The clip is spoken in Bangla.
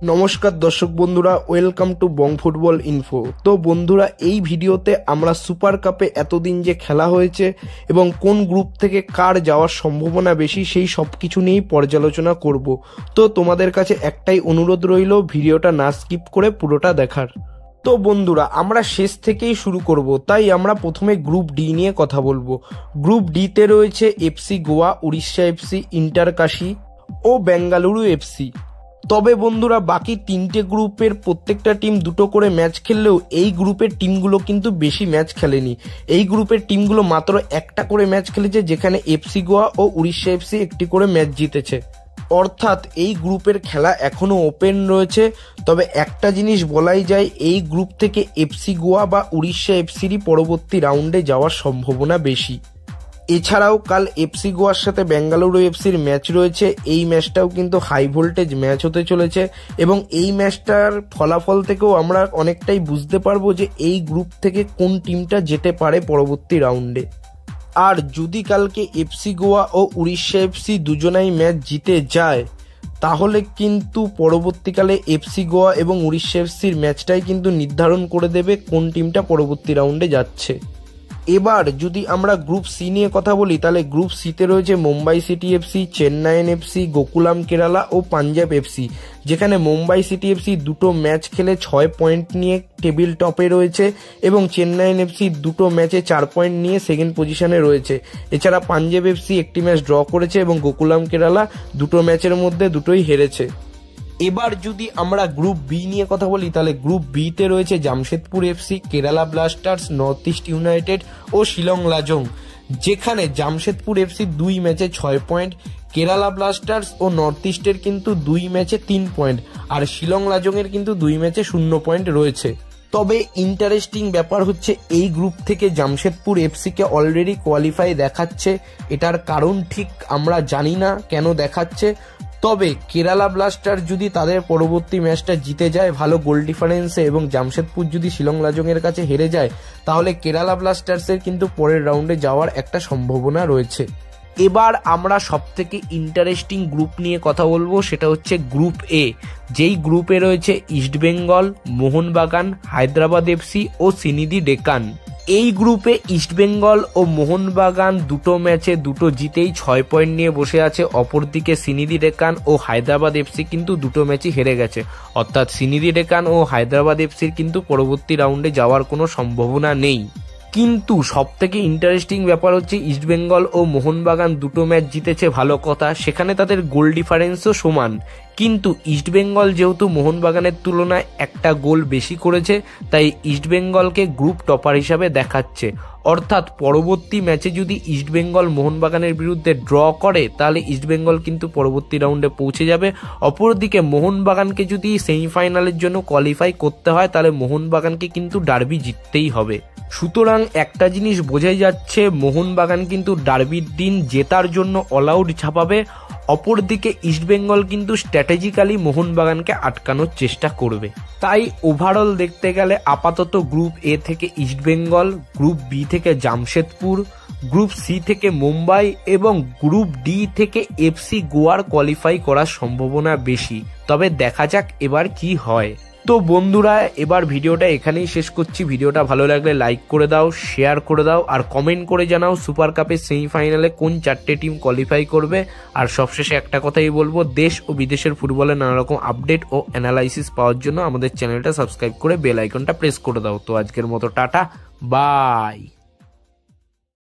নমস্কার দর্শক বন্ধুরা, welcome to Bong football info. তো বন্ধুরা, এই ভিডিওতে আমরা সুপার কাপে এতদিন যে খেলা হয়েছে এবং কোন গ্রুপ থেকে কার যাওয়ার সম্ভাবনা বেশি সেই সব কিছু নিয়েই পর্যালোচনা করব। তো তোমাদের কাছে একটাই অনুরোধ রইল, ভিডিওটা না স্কিপ করে পুরোটা দেখার। তো বন্ধুরা, আমরা শেষ থেকেই শুরু করব, তাই আমরা প্রথমে গ্রুপ ডি নিয়ে কথা বলবো। গ্রুপ ডিতে রয়েছে FC Goa, Odisha FC, Inter Kashi ও বেঙ্গালুরু এফসি। তবে বন্ধুরা, বাকি তিনটে গ্রুপের প্রত্যেকটা টিম দুটো করে ম্যাচ খেললেও এই গ্রুপের টিমগুলো কিন্তু বেশি ম্যাচ খেলেনি। এই গ্রুপের টিমগুলো মাত্র একটা করে ম্যাচ খেলেছে, যেখানে এফসি গোয়া ও উড়িষ্যা এফসি একটি করে ম্যাচ জিতেছে। অর্থাৎ এই গ্রুপের খেলা এখনো ওপেন রয়েছে। তবে একটা জিনিস বলাই যায়, এই গ্রুপ থেকে এফসি গোয়া বা উড়িষ্যা এফসিরই পরবর্তী রাউন্ডে যাওয়ার সম্ভাবনা বেশি। এছাড়াও কাল এফসি গোয়ার সাথে বেঙ্গালুরু এফসির ম্যাচ রয়েছে। এই ম্যাচটাও কিন্তু হাই ভোল্টেজ ম্যাচ হতে চলেছে এবং এই ম্যাচটার ফলাফল থেকেও আমরা অনেকটাই বুঝতে পারবো যে এই গ্রুপ থেকে কোন টিমটা যেতে পারে পরবর্তী রাউন্ডে। আর যদি কালকে এফসি গোয়া ও উড়িষ্যা এফসি দুজনাই ম্যাচ জিতে যায়, তাহলে কিন্তু পরবর্তীকালে এফসি গোয়া এবং উড়িষ্যা এফসির ম্যাচটাই কিন্তু নির্ধারণ করে দেবে কোন টিমটা পরবর্তী রাউন্ডে যাচ্ছে। এবার যদি আমরা গ্রুপ সি নিয়ে কথা বলি, তাহলে গ্রুপ সিতে রয়েছে Mumbai City FC, Chennaiyin FC, Gokulam Kerala ও পাঞ্জাব এফসি। যেখানে মুম্বাই সিটি এফসি দুটো ম্যাচ খেলে 6 পয়েন্ট নিয়ে টেবিল টপে রয়েছে এবং চেন্নাইন এফসি দুটো ম্যাচে 4 পয়েন্ট নিয়ে সেকেন্ড পজিশনে রয়েছে। এছাড়া পাঞ্জাব এফসি একটি ম্যাচ ড্র করেছে এবং গোকুলাম কেরালা দুটো ম্যাচের মধ্যে দুটোই হেরেছে। এবার যদি আমরা গ্রুপ বি নিয়ে কথা বলি, তাহলে গ্রুপ বিতে রয়েছে Jamshedpur FC, Kerala Blasters, North East United ও শিলং লাজং। যেখানে জামশেদপুর এফসি 2 ম্যাচে 6 পয়েন্ট, কেরালা ব্লাস্টার্স ও নর্থ ইস্টের কিন্তু 2 ম্যাচে 3 পয়েন্ট, আর শিলং লাজং এর কিন্তু 2 ম্যাচে 0 পয়েন্ট রয়েছে। তবে ইন্টারেস্টিং ব্যাপার হচ্ছে, এই গ্রুপ থেকে জামশেদপুর এফসিকে অলরেডি কোয়ালিফাই দেখাচ্ছে। এটার কারণ ঠিক আমরা জানি না কেন দেখাচ্ছে। তবে কেরালা ব্লাস্টার যদি তাদের পরবর্তী ম্যাচটা জিতে যায় ভালো গোল ডিফারেন্সে এবং জামশেদপুর যদি শিলং লাজং এর কাছে হেরে যায়, তাহলে কেরালা ব্লাস্টার্সের কিন্তু পরের রাউন্ডে যাওয়ার একটা সম্ভাবনা রয়েছে। এবার আমরা সবথেকে ইন্টারেস্টিং গ্রুপ নিয়ে কথা বলবো, সেটা হচ্ছে গ্রুপ এ। যেই গ্রুপে রয়েছে ইস্টবেঙ্গল, মোহনবাগান, হায়দ্রাবাদ এফসি ও সিনিদি ডেকান। এই গ্রুপে ইস্টবেঙ্গল ও মোহনবাগান দুটো ম্যাচে দুটো জিতেই 6 পয়েন্ট নিয়ে বসে আছে। অপরদিকে সিনিদি ডেকান ও হায়দ্রাবাদ এফসি কিন্তু দুটো ম্যাচই হেরে গেছে। অর্থাৎ সিনিদি ডেকান ও হায়দ্রাবাদ এফসির কিন্তু পরবর্তী রাউন্ডে যাওয়ার কোনো সম্ভাবনা নেই। কিন্তু সব থেকে ইন্টারেস্টিং ব্যাপার হচ্ছে, ইস্টবেঙ্গল ও মোহনবাগান দুটো ম্যাচ জিতেছে, ভালো কথা, সেখানে তাদের গোল ডিফারেন্সও সমান। কিন্তু ইস্টবেঙ্গল যেহেতু মোহনবাগানের তুলনায় একটা গোল বেশি করেছে, তাই ইস্টবেঙ্গলকে গ্রুপ টপার হিসাবে দেখাচ্ছে। অর্থাৎ পরবর্তী ম্যাচে যদি ইস্টবেঙ্গল মোহনবাগানের বিরুদ্ধে ড্র করে, তাহলে ইস্টবেঙ্গল কিন্তু পরবর্তী রাউন্ডে পৌঁছে যাবে। অপরদিকে মোহনবাগানকে যদি সেমিফাইনালের জন্য কোয়ালিফাই করতে হয়, তাহলে মোহনবাগানকে কিন্তু ডার্বি জিততেই হবে। সুতরাং একটা জিনিস বোঝাই যাচ্ছে, মোহনবাগান কিন্তু ডার্বির দিন জেতার জন্য অল আউট ঝাঁপাবে। অপরদিকে ইস্টবেঙ্গল কিন্তু স্ট্র্যাটেজিক্যালি মোহনবাগানকে আটকানোর চেষ্টা করবে। তাই ওভারঅল দেখতে গেলে আপাতত গ্রুপ এ থেকে ইস্টবেঙ্গল, গ্রুপ বি থেকে জামশেদপুর, গ্রুপ সি থেকে মুম্বাই এবং গ্রুপ ডি থেকে এফসি গোয়ার কোয়ালিফাই করার সম্ভাবনা বেশি। তবে দেখা যাক এবার কি হয়। তো বন্ধুরা, এবার ভিডিওটা এখানেই শেষ করছি। ভিডিওটা ভালো লাগলে লাইক করে দাও, শেয়ার করে দাও আর কমেন্ট করে জানাও সুপার কাপের সেমিফাইনালে কোন 4টে টিম কোয়ালিফাই করবে। আর সবশেষে একটা কথাই বলবো, দেশ ও বিদেশের ফুটবলের নানা রকম আপডেট ও অ্যানালাইসিস পাওয়ার জন্য আমাদের চ্যানেলটা সাবস্ক্রাইব করে বেল আইকনটা প্রেস করে দাও। তো আজকের মতো টাটা, বাই।